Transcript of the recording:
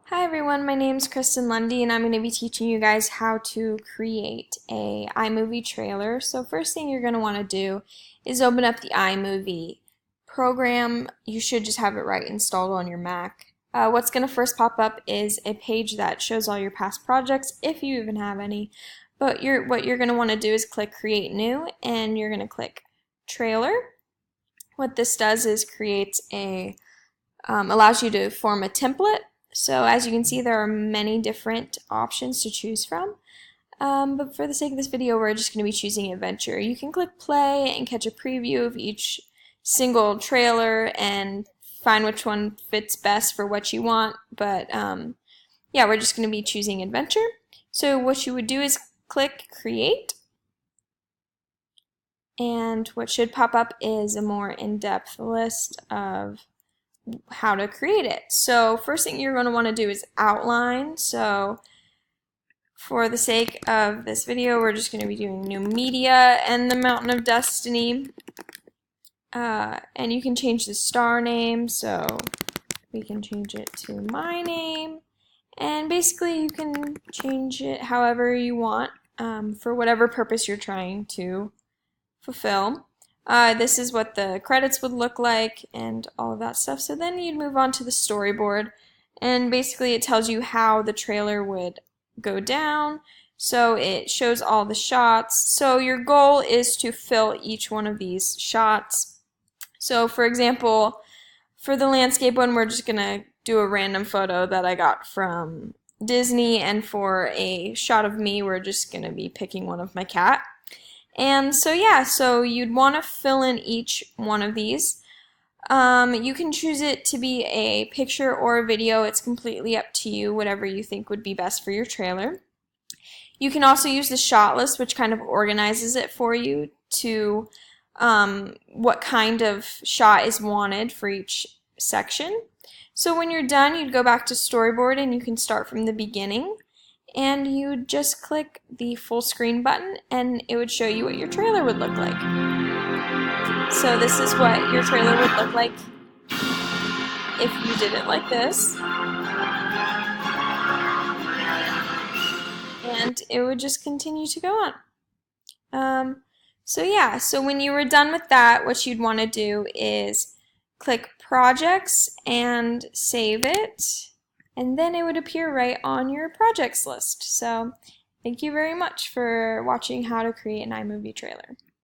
Hi everyone, my name is Kristen Lundy and I'm going to be teaching you guys how to create a iMovie trailer. So first thing you're going to want to do is open up the iMovie program. You should just have it right installed on your Mac. What's going to first pop up is a page that shows all your past projects, if you even have any. But what you're going to want to do is click Create New and you're going to click Trailer. What this does is allows you to form a template. So as you can see, there are many different options to choose from. But for the sake of this video, we're just going to be choosing adventure. You can click play and catch a preview of each single trailer and find which one fits best for what you want. But yeah, we're just going to be choosing adventure. So what you would do is click create. And what should pop up is a more in-depth list of how to create it. So first thing you're going to want to do is outline. So for the sake of this video, we're just going to be doing new media and the Mountain of Destiny. And you can change the star name, so we can change it to my name. And basically you can change it however you want for whatever purpose you're trying to fulfill. This is what the credits would look like and all of that stuff. So then you'd move on to the storyboard, and basically it tells you how the trailer would go down. So it shows all the shots. So your goal is to fill each one of these shots. So for example, for the landscape one, we're just gonna do a random photo that I got from Disney, and for a shot of me, we're just gonna be picking one of my cat. And so yeah, so you'd want to fill in each one of these. You can choose it to be a picture or a video. It's completely up to you, whatever you think would be best for your trailer. You can also use the shot list, which kind of organizes it for you to what kind of shot is wanted for each section. So when you're done, you'd go back to storyboard and you can start from the beginning. And you just click the full screen button and it would show you what your trailer would look like. So this is what your trailer would look like if you did it like this. And it would just continue to go on. So yeah, so when you were done with that, what you'd want to do is click projects and save it. And then it would appear right on your projects list. So thank you very much for watching how to create an iMovie trailer.